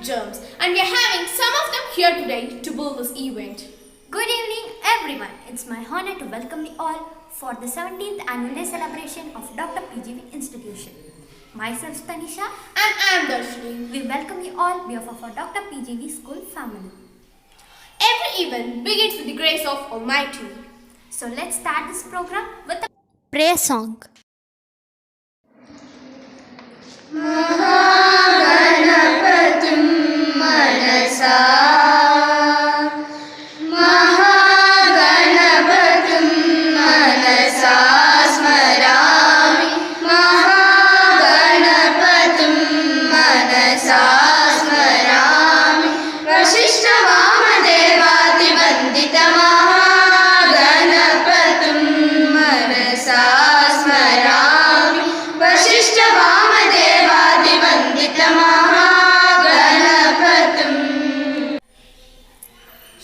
germs, and we are having some of them here today to build this event. Good evening everyone. It's my honor to welcome you all for the 17th annual day celebration of Dr. PGV Institution. Myself Tanisha And I am Darshini. We welcome you all on behalf of our Dr. PGV school family. Every event begins with the grace of Almighty. So let's start this program with a prayer song. महागणपतिं मनसा महागणपतिं मनसा स्मरामि महागणपतिं मनसा स्मरामि वसिष्ठवामदेवातिवन्दितमहागणपतिं मनसा स्मरामि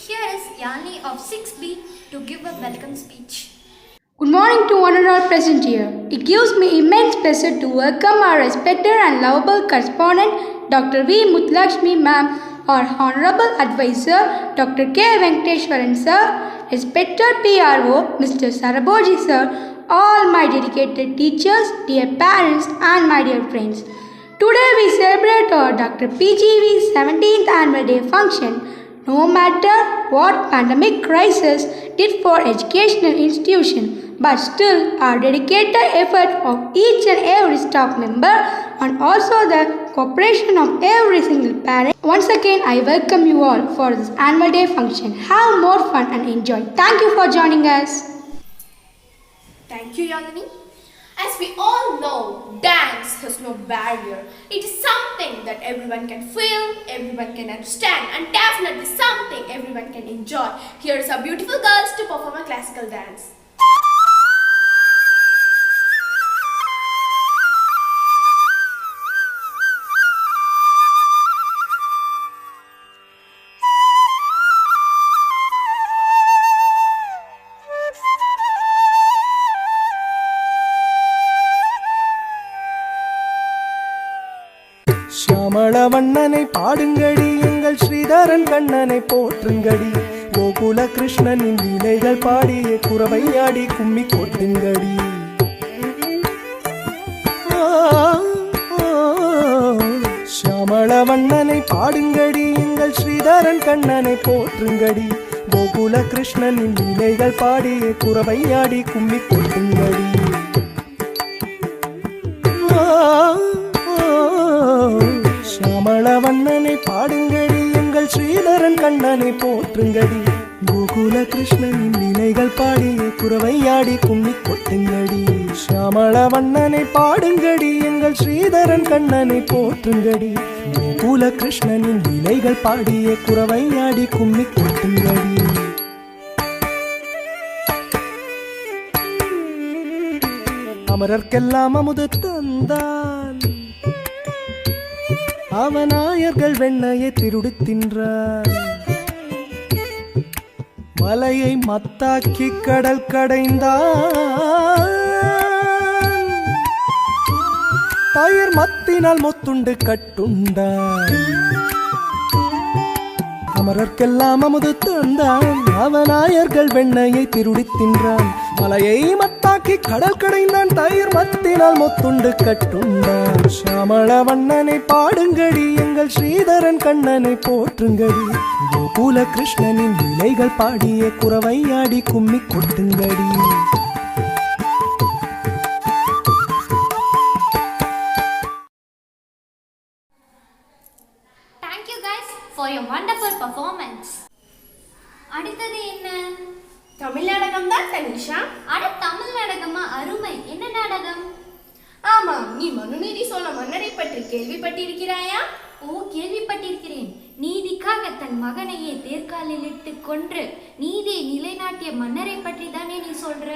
Here is Yanni of 6B to give a welcome speech. Good morning to one and all present here. It gives me immense pleasure to welcome our respected and lovable correspondent, Dr. V. Muthulakshmi ma'am, our honorable advisor, Dr. K. Venkateshwaran sir, respected PRO, Mr. Saraboji sir, all my dedicated teachers, dear parents and my dear friends. Today we celebrate our Dr. PGV 17th annual day function. No matter what pandemic crisis did for educational institution, but still our dedicated effort of each and every staff member and also the cooperation of every single parent. Once again, I welcome you all for this annual day function. Have more fun and enjoy. Thank you for joining us. Thank you, Yalini. As we all know, dance has no barrier. It is something that everyone can feel, everyone can understand, and definitely something everyone can enjoy. Here is our beautiful girls to perform a classical dance. ஷியாமளவண்ணனை பாடுங்கடி எங்கள் ஸ்ரீதரன் கண்ணனை போற்றுங்கடி கோகுல கிருஷ்ணனின் லீலைகள் பாடிய குரவையாடி கும்மி கொட்டுங்கடி ஷியாமளவண்ணனை பாடுங்கடி எங்கள் ஸ்ரீதரன் கண்ணனை போற்றுங்கடி கோகுல கிருஷ்ணனின் லீலைகள் பாடிய குரவையாடி கும்மி கொட்டுங்கடி ஷியாமளவண்ணனை பாடுங்கடி எங்கள் ஸ்ரீதரன் கண்ணனை போற்றுங்கடி கோகுல கிருஷ்ணனின் லீலைகள் பாடிய குரவையாடி கும்மி கொட்டுங்கடி ஷியாமளவண்ணனை பாடுங்கடி எங்கள் ஸ்ரீதரன் கண்ணனை போற்றுங்கடி கோகுல கிருஷ்ணனின் லீலைகள் பாடிய குரவையாடி கும்மி கொட்டுங்கடி அமரர்க்கெல்லாம் அமுது தந்தான் அவனாயர்கள் வெண்ணையை திருடி தின்றான் மலையை மத்தாக்கி கடல் கடைந்தான் தயிர் மத்தினால் முத்துண்டு கட்டுண்டான் அமரர்க்கெல்லாம் அமுது தந்தான் அவனாயர்கள் வெண்ணையை திருடி தின்றான் மலையை மத்தாக்கி கடல் கடைந்தான் தயிர் மத்தினால் முத்துண்டு கட்டுண்டான் ஷியாமளவண்ணனை பாடுங்கடி எங்கள் ஸ்ரீதரன் கண்ணனை போற்றுங்கடி கோகுல கிருஷ்ணனின் லீலைகள் பாடிய குரவையாடி கும்மி கொட்டுங்கடி Thank you guys for your wonderful performance. அடுத்தது என்ன? தமிழ் நாடகம் தான் தனிஷா. அட தமிழ் நாடகமா? அருமை. என்ன நாடகம்? ஆமாம், நீ மனுநீதி சோழ மன்னரை பற்றி கேள்விப்பட்டிருக்கிறாயா? ஓ, கேள்விப்பட்டிருக்கிறேன். நீதிக்காக தன் மகனையே தேர்காலில் இட்டு கொன்று நீதியை நிலைநாட்டிய மன்னரை பற்றி தானே நீ சொல்ற?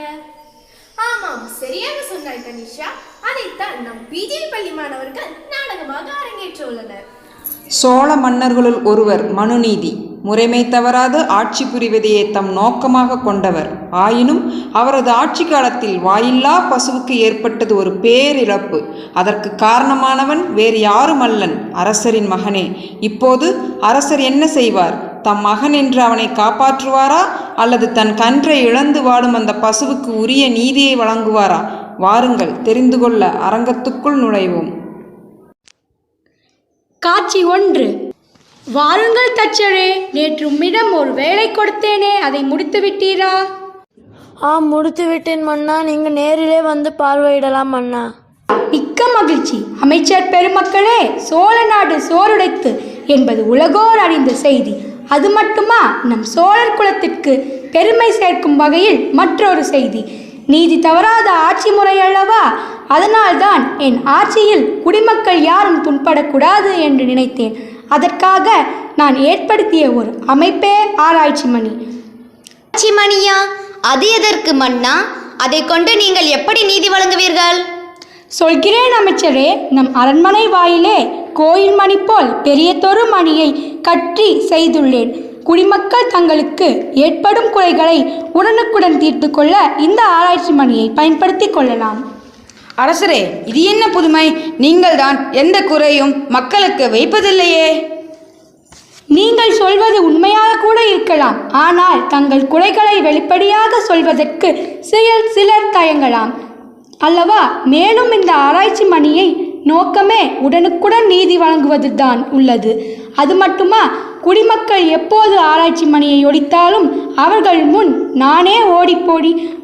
ஆமாம், சரியாக சொன்னாய் தனிஷா. அதைத்தான் நம் பிஜிவி பள்ளி மாணவர்கள் நாடகமாக அரங்கேற்ற உள்ளனர். சோழ மன்னர்களுள் ஒருவர் மனுநீதி. முறைமை தவறாது ஆட்சி புரிவதையே தம் நோக்கமாக கொண்டவர். ஆயினும் அவரது ஆட்சி காலத்தில் வாயில்லா பசுவுக்கு ஏற்பட்டது ஒரு பேரிழப்பு. அதற்கு காரணமானவன் வேறு யாருமல்லன், அரசரின் மகனே. இப்போது அரசர் என்ன செய்வார்? தம் மகன் என்று அவனை காப்பாற்றுவாரா, அல்லது தன் கன்றை இழந்து வாடும் அந்த பசுவுக்கு உரிய நீதியை வழங்குவாரா? வாருங்கள், தெரிந்து கொள்ள அரங்கத்துக்குள் நுழைவோம். காட்சி 1. வாருங்கள் தச்சரே, நேற்று உம்மிடம் ஒரு வேலை கொடுத்தேனே, அதை முடித்து விட்டீரா? ஆம், முடித்து விட்டேன் மன்னா. நீங்கள் நேரிலே வந்து பார்வையிடலாம் மன்னா. மிக்க மகிழ்ச்சி. அமைச்சர் பெருமக்களே, சோழ நாடு சோறுடைத்து என்பது உலகோர் அறிந்த செய்தி. அது மட்டுமா, நம் சோழர் குலத்திற்கு பெருமை சேர்க்கும் வகையில் மற்றொரு செய்தி. நீதி தவறாத ஆட்சி முறை அல்லவா? அதனால்தான் என் ஆட்சியில் குடிமக்கள் யாரும் துன்பப்படக்கூடாது என்று நினைத்தேன். அதற்காக நான் ஏற்படுத்திய ஒரு அமைப்பே ஆராய்ச்சி மணி. ஆராய்ச்சி மணியா? அது எதற்கு மன்னா? அதை கொண்டு நீங்கள் எப்படி நீதி வழங்குவீர்கள்? சொல்கிறேன் அமைச்சரே. நம் அரண்மனை வாயிலே கோயில் மணி போல் பெரியதொரு மணியை கட்டி செய்துள்ளேன். குடிமக்கள் தங்களுக்கு ஏற்படும் குறைகளை உடனுக்குடன் தீர்த்து கொள்ள இந்த ஆராய்ச்சி மணியை பயன்படுத்தி கொள்ளலாம். அரசரே, இது என்ன புதுமை? நீங்கள் தான் எந்த குறையும் மக்களுக்கு வைப்பதில்லையே. நீங்கள் சொல்வது உண்மையாக கூட இருக்கலாம். ஆனால் தங்கள் குறைகளை வெளிப்படையாக சொல்வதற்கு சிலர் தயங்கலாம் அல்லவா? மேலும் இந்த ஆராய்ச்சி மணியை நோக்கமே உடனுக்குடன் நீதி வழங்குவதுதான் உள்ளது. அது மட்டுமா, குடிமக்கள் எப்போது ஆராய்ச்சி மணியை ஒடித்தாலும் அவர்கள் முன் நானே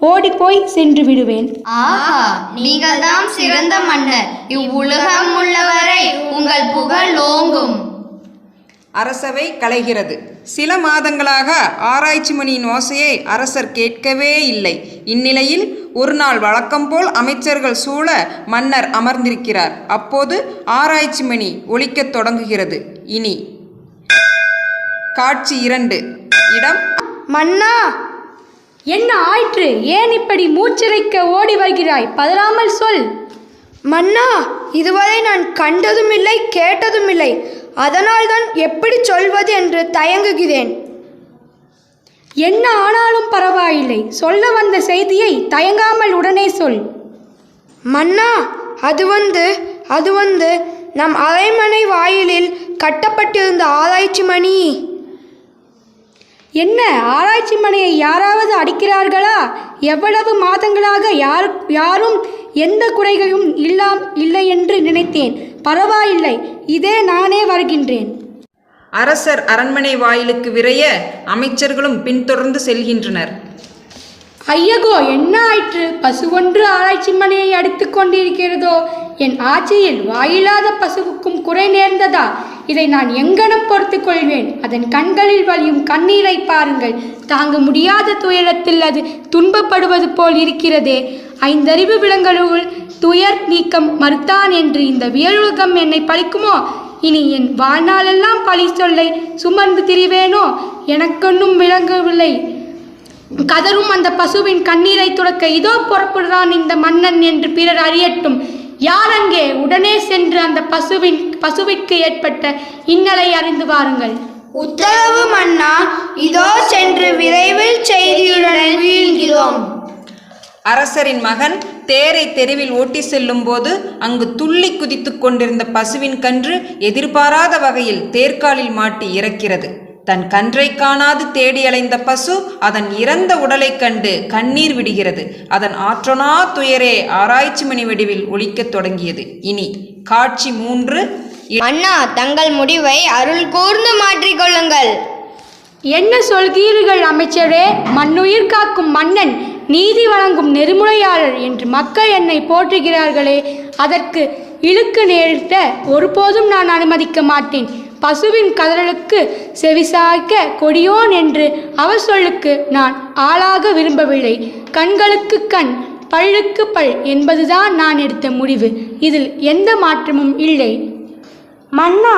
ஓடிப்போய் சென்று விடுவேன். ஆஹா, நீங்கள் தான் சிறந்த மன்னர். இவ்வுலகம் உள்ளவரை உங்கள் புகழ் ஓங்கும். அரசவை கலைகிறது. சில மாதங்களாக ஆராய்ச்சி மணியின் ஓசையை அரசர் கேட்கவே இல்லை. இந்நிலையில் ஒரு நாள் வழக்கம்போல் அமைச்சர்கள் சூழ மன்னர் அமர்ந்திருக்கிறார். அப்போது ஆராய்ச்சி மணி ஒலிக்கத் தொடங்குகிறது. இனி காட்சி 2. இடம் மன்னா, என்ன ஆயிற்று? ஏன் இப்படி மூச்சிறைக்க ஓடி வருகிறாய்? பதறாமல் சொல். மன்னா, இதுவரை நான் கண்டதும் இல்லை, கேட்டதும் இல்லை. அதனால்தான் எப்படி சொல்வது என்று தயங்குகிறேன். என்ன ஆனாலும் பரவாயில்லை. சொல்ல வந்த செய்தியை தயங்காமல் உடனே சொல். மன்னா, அது வந்து நம் அரண்மனை வாயிலில் கட்டப்பட்டிருந்த ஆராய்ச்சி மணி. என்ன, ஆராய்ச்சி மணியை யாராவது அடிக்கிறார்களா? எவ்வளவு மாதங்களாக யாரும் எந்த குறைகளும் இல்லை என்று நினைத்தேன். பரவாயில்லை, இதே நானே வருகின்றேன். அரசர் அரண்மனை வாயிலுக்கு விரைய அமைச்சர்களும் பின்தொடர்ந்து செல்கின்றனர். ஐயகோ, என்ன ஆயிற்று? பசு ஒன்று ஆராய்ச்சி மணியை அடித்து கொண்டிருக்கிறதோ? என் ஆட்சியில் வாயில்லாத பசுவுக்கும் குறை நேர்ந்ததா? இதை நான் எங்கனம் பொறுத்து கொள்வேன்? அதன் கண்களில் வழியும் கண்ணீரை பாருங்கள். தாங்க முடியாத துயரத்தில் அது துன்பப்படுவது போல் இருக்கிறதே. 5 அறிவு விலங்குகளுள் துயர் நீக்கம் மறுத்தான் என்று இந்த வியலுலகம் என்னை பழிக்குமோ? இனி என் வாழ்நாளெல்லாம் பழி சொல்லை சுமந்து திரிவேனோ? எனக்கொன்னும் விளங்கவில்லை. கதரும் அந்த பசுவின் கண்ணீரை துடைக்க இதோ புறப்படுறான் இந்த மன்னன் என்று பிறர் அறியட்டும். யார் அங்கே? உடனே சென்று அந்த பசுவிற்கு ஏற்பட்ட இன்னலை அறிந்து வாருங்கள். உத்தரவு மன்னா. இதோ சென்று விரைவில் செய்தியுடன் வீழ்கிறோம். அரசரின் மகன் தேரை தெருவில் ஓட்டி செல்லும் போது அங்கு துள்ளி குதித்து கொண்டிருந்த பசுவின் கன்று எதிர்பாராத வகையில் தேர்காலில் மாட்டி இறக்கிறது. தன் கன்றை காணாது தேடி அலைந்த பசு அதன் இறந்த உடலை கண்டு கண்ணீர் விடுகிறது. அதன் ஆற்றனா துயரே ஆராய்ச்சி மணி வடிவில் ஒலிக்கத் தொடங்கியது. இனி காட்சி 3. அண்ணா, தங்கள் முடிவை அருள் கூர்ந்து மாற்றிக்கொள்ளுங்கள். என்ன சொல்கிறீர்கள் அமைச்சரே? மண்ணுயிர் காக்கும் மன்னன், நீதி வழங்கும் நெறிமுறையாளர் என்று மக்கள் என்னை போற்றுகிறார்களே, அதற்கு இழுக்கு நேரிட்ட ஒருபோதும் நான் அனுமதிக்க மாட்டேன். பசுவின் கதறலுக்கு செவிசாய்க்க கொடியோன் என்று அவர் சொல்லுக்கு நான் ஆளாக விரும்பவில்லை. கண்களுக்கு கண், பல்லுக்கு பல் என்பதுதான் நான் எடுத்த முடிவு. இதில் எந்த மாற்றமும் இல்லை. மன்னா,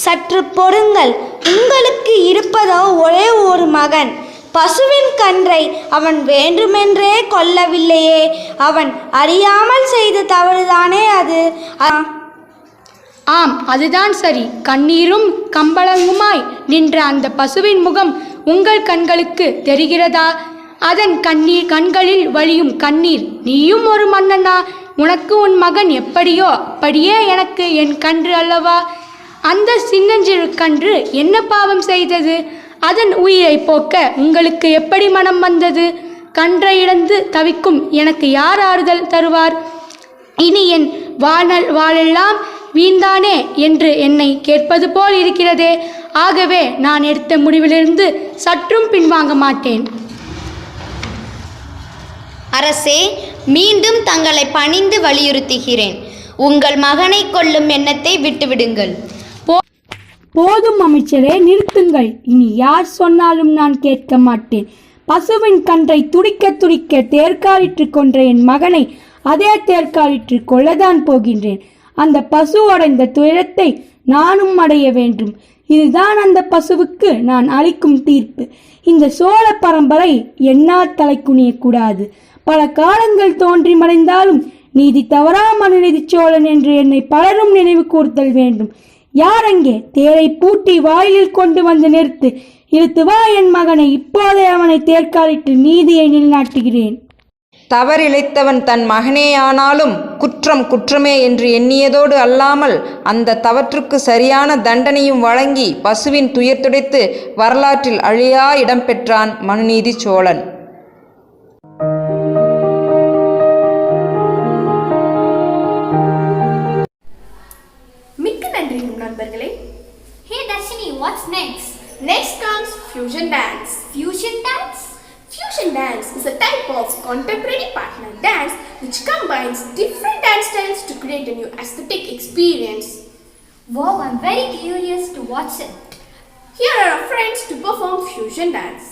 சற்று பொறுங்கள். உங்களுக்கு இருப்பதோ ஒரே ஒரு மகன். பசுவின் கன்றை அவன் வேண்டுமென்றே கொல்லவில்லையே. அவன் அறியாமல் செய்த தவறுதானே அது. ஆம், அதுதான் சரி. கண்ணீரும் கம்பளங்குமாய் நின்ற அந்த பசுவின் முகம் உங்கள் கண்களுக்கு தெரிகிறதா? அதன் கண்களில் வழியும் கண்ணீர். நீயும் ஒரு மன்னனா? உனக்கு உன் மகன் எப்படியோ அப்படியே எனக்கு என் கன்று அல்லவா? அந்த சின்னஞ்சிறு கன்று என்ன பாவம் செய்தது? அதன் உயிரை போக்க உங்களுக்கு எப்படி மனம் வந்தது? கன்றை இழந்து தவிக்கும் எனக்கு யார் ஆறுதல் தருவார்? இனி என் வாழெல்லாம் வீண்தானே என்று என்னை கேட்பது போல் இருக்கிறதே. ஆகவே நான் எடுத்த முடிவிலிருந்து சற்றும் பின்வாங்க மாட்டேன். அரசே, மீண்டும் தங்களை பணிந்து வலியுறுத்துகிறேன். உங்கள் மகனை கொல்லும் எண்ணத்தை விட்டுவிடுங்கள். போதும் அமைச்சரே, நிறுத்துங்கள். இனி யார் சொன்னாலும் நான் கேட்க மாட்டேன். பசுவின் கன்றை துடிக்க துடிக்க தேர்காலிட்டு கொன்ற என் மகனை அதே தேர்காலிட்டு கொள்ளதான் போகின்றேன். அந்த பசு அடைந்த துயரத்தை நானும் அடைய வேண்டும். இதுதான் அந்த பசுவுக்கு நான் அளிக்கும் தீர்ப்பு. இந்த சோழ பரம்பரை என்னால் தலை குனியக்கூடாது. பல காலங்கள் தோன்றி மறைந்தாலும் நீதி தவறா மனுநீதி சோழன் என்று என்னை பலரும் நினைவு கூர்த்தல் வேண்டும். யார் அங்கே? தேரை பூட்டி வாயிலில் கொண்டு வந்து நிறுத்து. இழுத்து வா என் மகனை. இப்போதே அவனை தேர்காலிட்டு நீதியை நிலைநாட்டுகிறேன். தவறிழைத்தவன் தன் மகனேயானாலும் குற்றம் குற்றமே என்று எண்ணியதோடு அல்லாமல் அந்த தவற்றுக்கு சரியான தண்டனையும் வழங்கி பசுவின் துயர் துடைத்து வரலாற்றில் அழியா இடம் பெற்றான் மனுநீதி சோழன். மிக்க நன்றி நண்பர்களே. Hey Darshini, what's next? Next comes fusion dance. Fusion dance? Fusion dance is a type of contemporary partner dance which combines different dance styles to create a new aesthetic experience. Wow, I'm very curious to watch it. Here are our friends to perform fusion dance.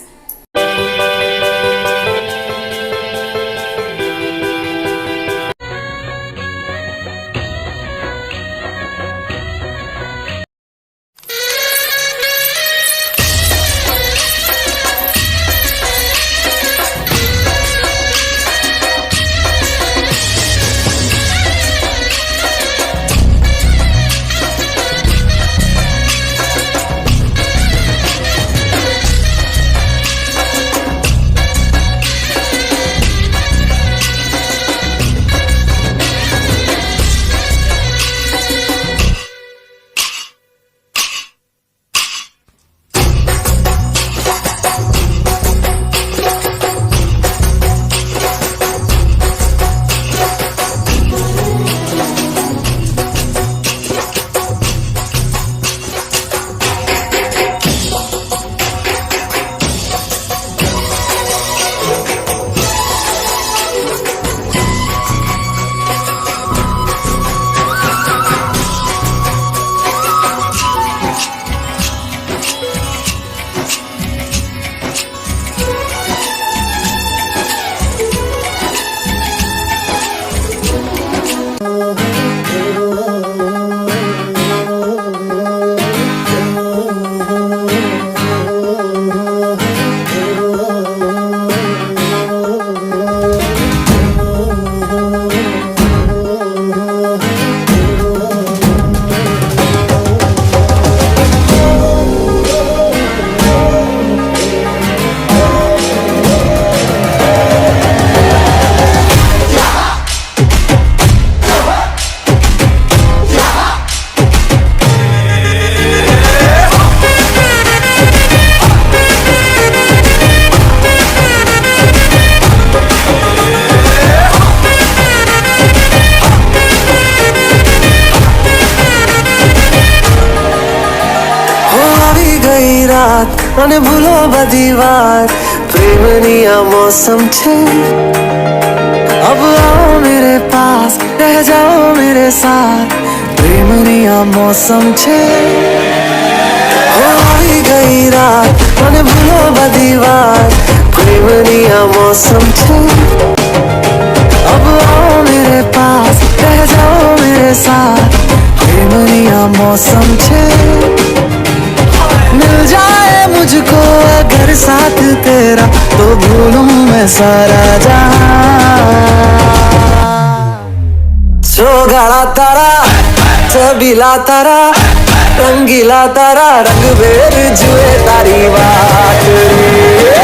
અને ભૂલો બધી વાત પ્રેમની આ મૌસમ છે अब आओ मेरे पास रह जाओ मेरे साथ प्रेमनी आ मौसम छे हो आई गई रात મને ભૂલો બધી વાત प्रेमनी आ मौसम छे अब आओ मेरे पास रह जाओ मेरे साथ प्रेमनी आ मौसम छे मिल जाए मुझको अगर साथ तेरा तो भूलूं मैं सारा जहां जो गाड़ा तारा छबीला तारा रंगीला तारा रंग बेर जुए तारी बात रे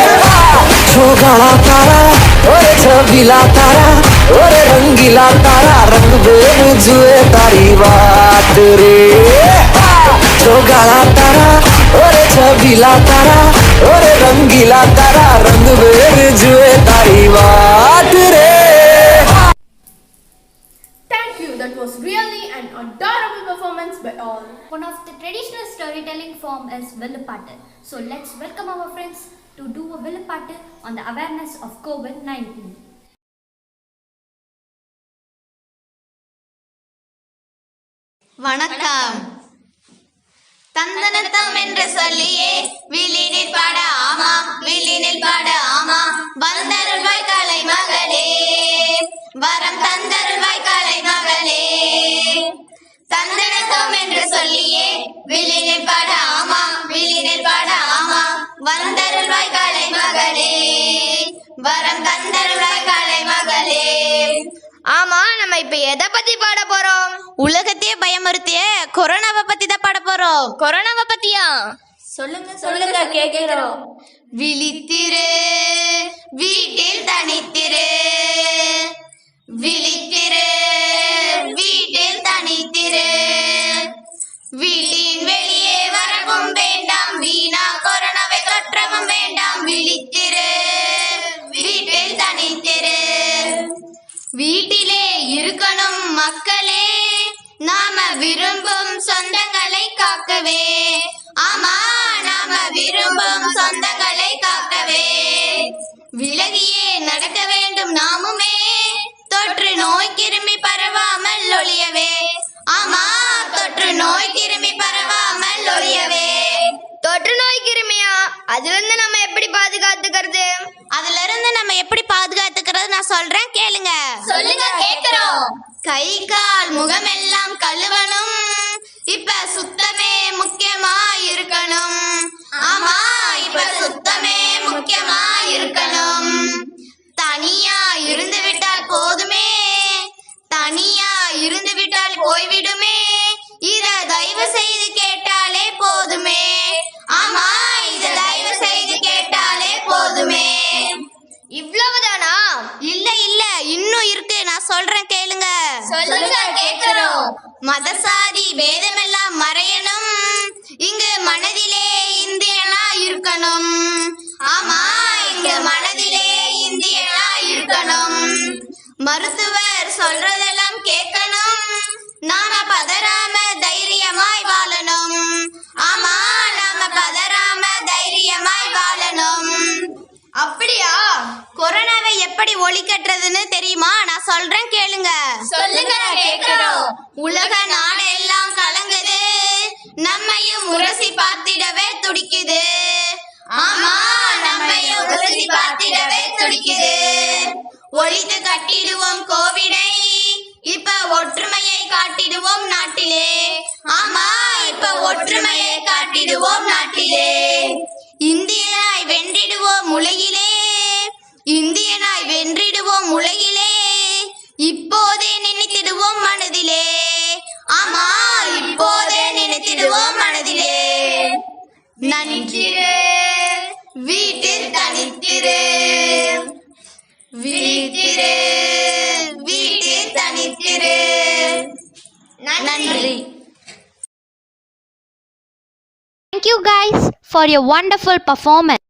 छोगाला तारा ओरे छबीला तारा ओरे रंगीला तारा रंग बेर जुए तारी बात रे छोगाला तारा ओरे छबीला तारा ओरे रंगीला तारा रंग बेर जुए तारी बात रे. Thank you. That was really an adorable performance by all. One of the traditional storytelling form is Villupattu. So let's welcome our friends to do a Villupattu on the awareness of COVID-19. வணக்கம். தந்தனத்தம் என்று சொல்லியே விழினில் பாட ஆமா விழினில் பாட ஆமா வந்தருள்வாய் கலை மகளே வரம் தந்தருள்வாய் கலை மகளே தந்தனத்தம் என்று சொல்லியே விழினில் பாட ஆமா விழினில் பாட ஆமா வந்தருள்வாய் கலை மகளே வரம் தந்தருள்வாய் கலை மகளே. ஆமா, நம்ம இப்ப எதை பத்தி பாட போறோம்? உலகத்தையே பயமுறுத்திய கொரோனாவை பத்தி தான் பாட போறோம். கொரோனாவை பத்தியா? சொல்லுங்க சொல்லுங்க கேக்குறோம். விழித்திரு வீட்டில் தனித்திரு விழித்திரு வீட்டில் தனித்திரு வீட்டின் வெளியே வரவும் வேண்டாம் வீணா கொரோனாவை தொற்றவும் வேண்டாம் விழித்திரு வீட்டில் தனித்திரு வீட்டிலே இருக்கணும் மக்களே நாம விரும்பும் சொந்தங்களை காக்கவே ஆமா நாம விரும்பும் சொந்தங்களை காக்கவே விலகியே நடக்க வேண்டும் நாமுமே தொற்று நோய் கிருமி பரவாமல் ஒழியவே ஆமா தொற்று நோய் கிருமி பரவாமல் ஒழியவே. தொற்று நோய் கிருமியா? அதுல இருந்து நம்ம எப்படி பாதுகாத்துக்கிறது? அதுல இருந்து நம்ம எப்படி பாதுகாத்துக்கிறது நான் சொல்றேன் கேளுங்க. சொல்லுங்க கேக்குறோம். கை கால் முகமெல்லாம் கழுவணும் இப்ப சுத்தமே முக்கியமா இருக்கணும் ஆமா இப்ப சுத்தமே முக்கியமா இருக்கணும். தனியா இருந்து விட்டால் போதுமே தனியா இருந்து விட்டால் போய்விடுமே இத தயவு செய்து கேட்டாலே போதுமே ஆமா இத தயவு செய்து கேட்டாலே போதுமே. இவ்வளவுதானா? இல்ல இல்ல இன்னும் இருக்கு நான் சொல்றேன் கேளுங்க. சொல்லுங்க கேக்குறோம். மதசாதி பேதமெல்லாம் மறையணும் இங்கு மனதிலே இந்தியனா இருக்கணும் ஆமா இங்கு மனதிலே இந்தியனா இருக்கணும். மருத்துவர் சொல்றதெல்லாம் கேட்கணும் நாம பதறாம தைரியமாய் வாழணும் ஆமா நாம பதறாம தைரியமாய் வாழணும். அப்படியா? கொரோனாவை எப்படி ஒழிக்கட்டுறதுன்னு தெரியுமா? நான் சொல்றேன் கேளுங்க. சொல்லுங்க கேக்குறோம். உலக நாடெல்லாம் கலங்குது நம்மையும் உரசி பார்த்திடவே துடிக்குது ஆமா நம்மையும் உரசி பார்த்திடவே துடிக்குது. ஒழித்து கட்டிடுவோம் கோவிடை இப்ப ஒற்றுமையை காட்டிடுவோம் நாட்டிலே ஆமா இப்ப ஒற்றுமையை காட்டிடுவோம் நாட்டிலே. இந்தியனாய் வென்றிடுவோம் உலகிலே இந்தியனாய் வென்றிடுவோம் உலகிலே இப்போதே நினைத்திடுவோம் மனதிலே ஆமா இப்போதே நினைத்திடுவோம் மனதிலே. நன்றிரு வீட்டில் தனித்திரு விழித்திரு வீட்டில் தனித்திரு. நன்றி. Thank you guys for your wonderful performance.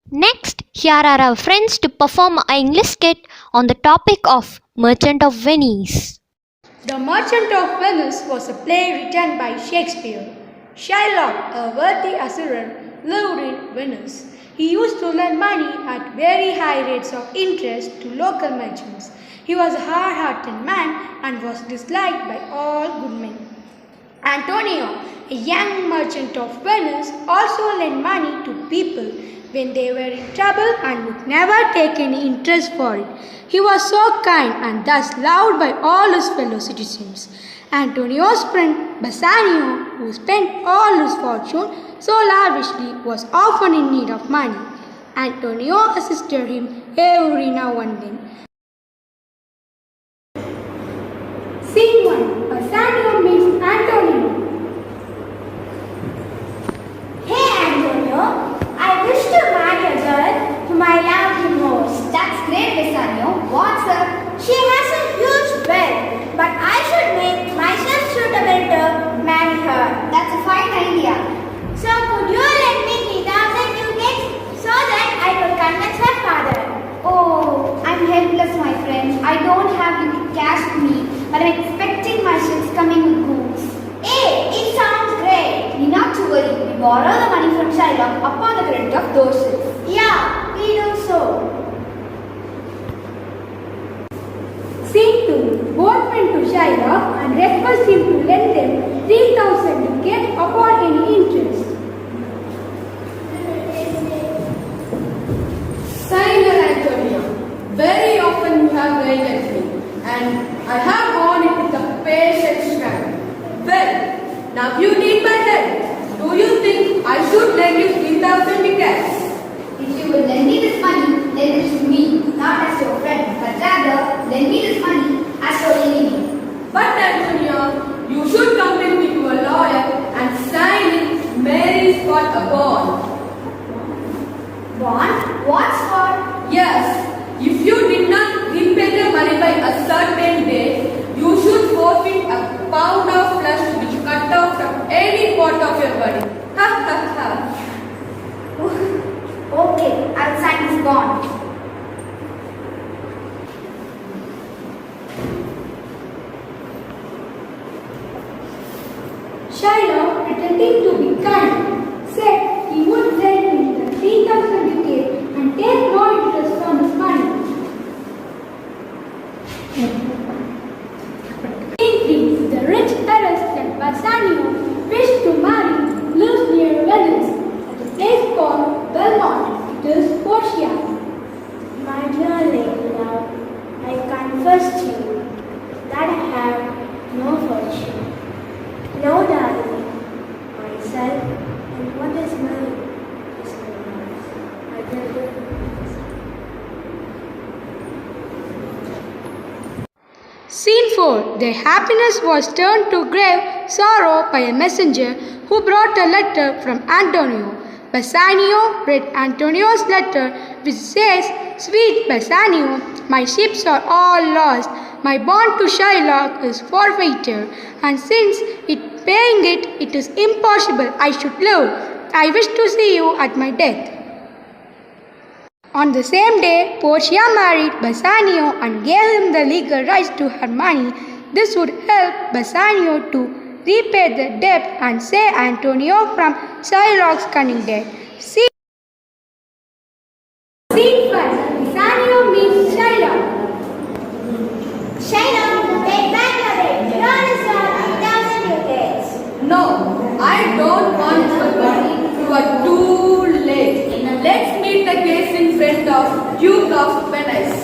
Next, here are our friends to perform an English skit on the topic of Merchant of Venice. The Merchant of Venice was a play written by Shakespeare. Shylock, a wealthy usurer, lived in Venice. He used to lend money at very high rates of interest to local merchants. He was a hard-hearted man and was disliked by all good men. Antonio, a young merchant of Venice, also lent money to people when they were in trouble and would never take any interest for it. He was so kind and thus loved by all his fellow citizens. Antonio's friend Bassanio, who spent all his fortune so lavishly, was often in need of money. Antonio assisted him every now and then. Scene 1. A Bassanio meets Antonio. Hey Antonio, I wish to marry a girl whom I love the most. That's great, Bassanio. What's up? She has a huge wealth, but I should make myself suitable to marry her. That's a fine idea. So could you lend me 3,000 ducats so that I could convince her father? Oh, I'm helpless, my friend. I don't have the cash with me, but I'm expecting my ships coming with goods. Hey, it sounds great. Need not to worry. We borrow the money from Shylock upon the credit of those ships. Yeah, we do so. Scene 2. Both went to Shylock and requested him to lend them 3,000 ducats upon any interest. Sir Antonio, very often you have guided me, and I have borne it with a patient strength. Well, now you need my help. Do you think I should lend you 3,000 ducats? If you will lend me this money, lend it to me, not as your friend, but rather lend me this money as your enemy. But Antonio, you should convince me to a lawyer and sign it Mary's got a bond. Bond? What's for? Yes, if you did not repay the money by a certain date, you should forfeit a pound of flesh which cut off from any part of your body. Ha ha ha. Okay, I'll sign this bond. Shylock, pretending to be kind, said he would lend him the 3,000 ducats and take no interest from his money. Scene 3. The rich heiress that Bassanio wished to marry lives near Venice at a place called Belmont. It is Portia. My dear lady love, I confess to you that I have no fortune, no darling, myself, and what is mine is mine. I therefore Scene 4. Their happiness was turned to grave sorrow by a messenger who brought a letter from Antonio. Bassanio read Antonio's letter, which says, "Sweet Bassanio, my ships are all lost. My bond to Shylock is forfeited, and since paying it is impossible I should live. I wish to see you at my death." On the same day, Portia married Bassanio and gave him the legal rights to her money. This would help Bassanio to repay the debt and save Antonio from Shylock's cunning death. Scene 5. Bassanio meets Shylock. Shylock, take back your debt. Return us our 3,000 ducats. No, I don't want your body. You are too late. Let's meet the case in front of Duke of Venice.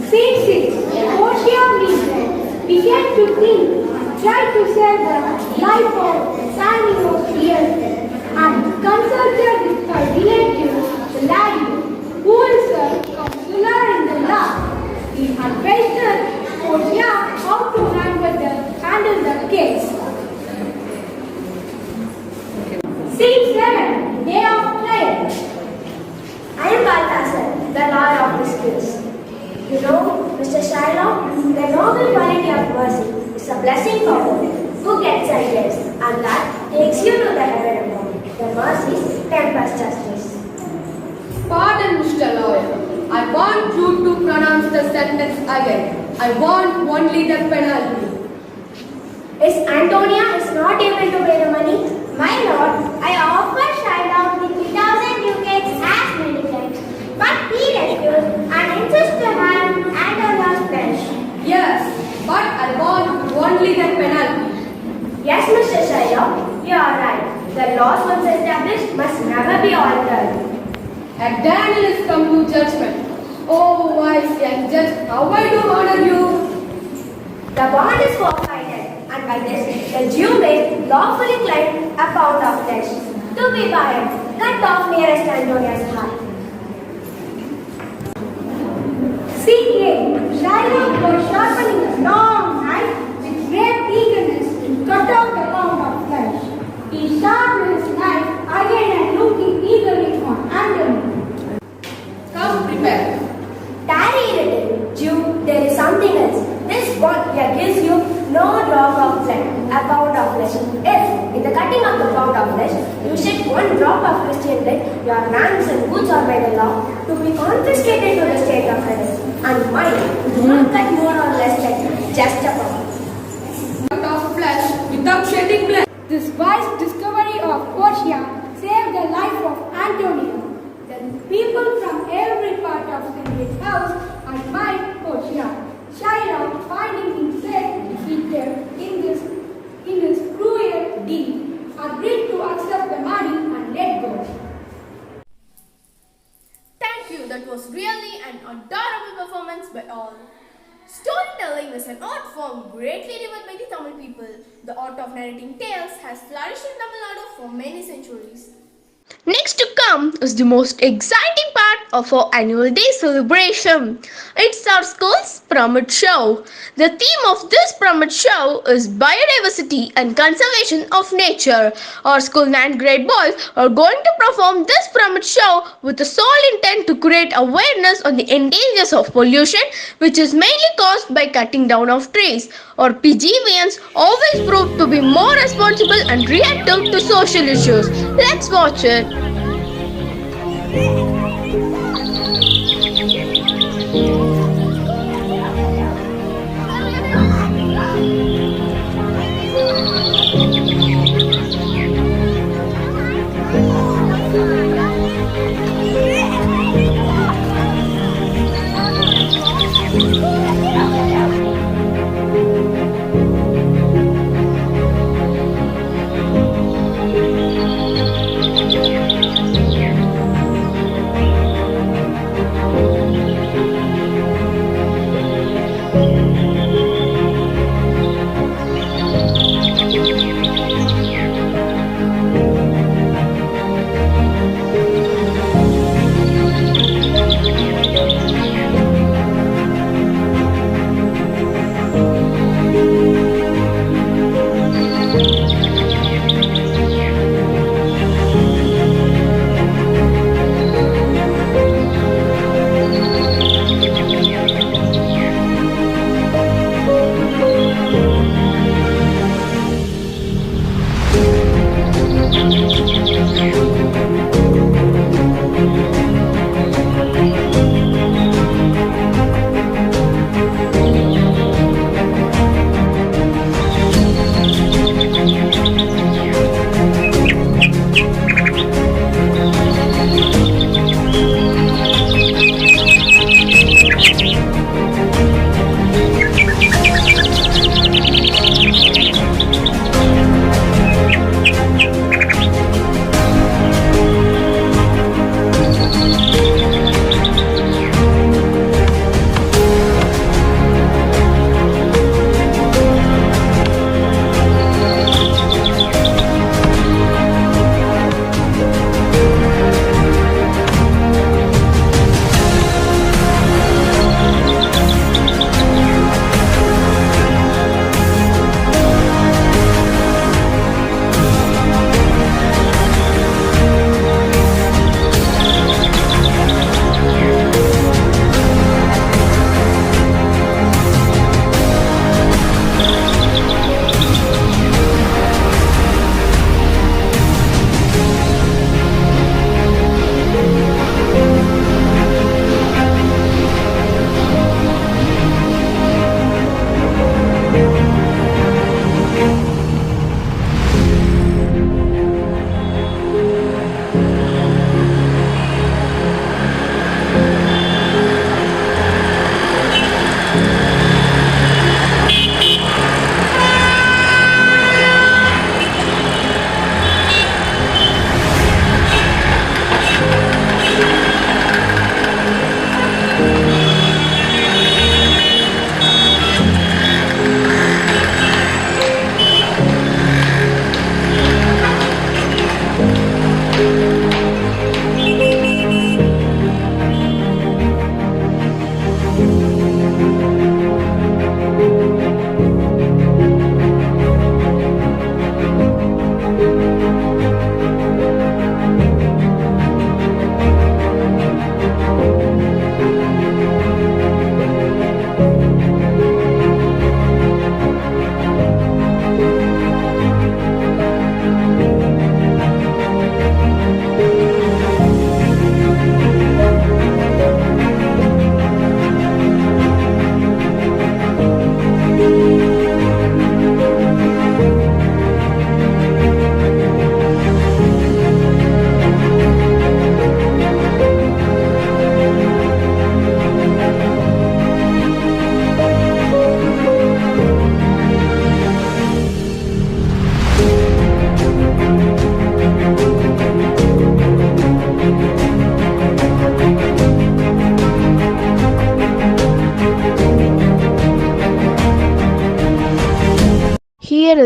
Scene 6. Portia meets them, began to think and tried to save the life of Bassanio's dear friend, and consulted with her relative, the lady, who is a counselor in the law. He advised Portia how to handle the case. Scene 7. Day of trial. I am Balthasar, the lawyer of this case. You know, Mr. Shylock, the noble quality of mercy is a blessing for one who gets ideas, and that takes you to the heaven above. The mercy tempers justice. Pardon, Mr. Lawyer. I want you to pronounce the sentence again. I want only the penalty. Is Antonia is not able to pay the money? My lord, I offered Shylock the 3,000 ducats as many times, but he refused and insisted to have Antonia's flesh. Yes, but I want only the penalty. Yes, Mr. Shylock, you are right. The laws once established must never be altered. A Daniel is come to judgment. Oh, wise young judge, how I do honor you. The bond is forfeited, and by this, the Jew may lawfully claim a pound of flesh to be by him, cut off nearest Antonia's heart. Scene 8. Shylock was sharpening a long you shed one drop of Christian blood, your lands and goods are by the law to be confiscated to the state of heaven, and mine do not cut more or less than just a pound. Not of flesh without shedding blood. This wise discovery of Portia saved the life of Antonio. The people from every part of Henry's house admired Portia. Chiron, finding himself defeated in his cruel deed, agreed to accept the money and let go. Thank you, that was really an adorable performance by all. Storytelling is an art form greatly revered by the Tamil people. The art of narrating tales has flourished in Tamil Nadu for many centuries. Next to come is the most exciting part of our annual day celebration. It's our school's Pyramid Show. The theme of this Pyramid Show is biodiversity and conservation of nature. Our school 9th grade boys are going to perform this Pyramid Show with the sole intent to create awareness on the end dangers of pollution, which is mainly caused by cutting down of trees. Our PGVNs always prove to be more responsible and reactive to social issues. Let's watch it.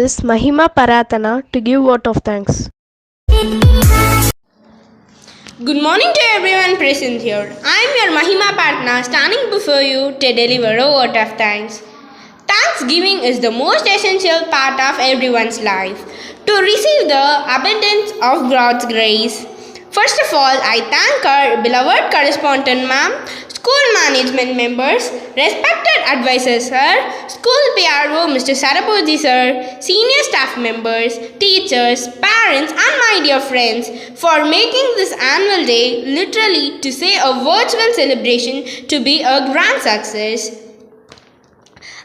Ms. Mahima Paratana to give vote of thanks. Good morning to everyone present here. I am your Mahima Patna standing before you to deliver a vote of thanks. Thanksgiving is the most essential part of everyone's life to receive the abundance of God's grace. First of all, I thank our beloved correspondent ma'am, school management members, respected advisors sir, school PRO Mr. Sarabhoji sir, senior staff members, teachers, parents and my dear friends for making this annual day literally to say a virtual celebration to be a grand success.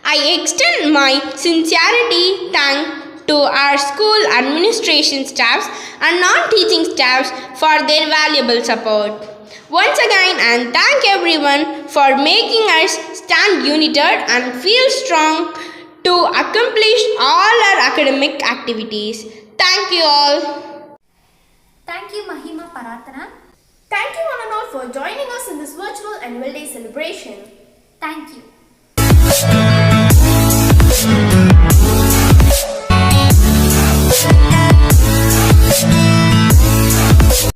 I extend my sincerity thanks to our school administration staffs and non-teaching staffs for their valuable support. Once again, and thank everyone for making us stand united and feel strong to accomplish all our academic activities. Thank you all. Thank you, Mahima Paratana. Thank you one and all for joining us in this virtual annual day celebration. Thank you.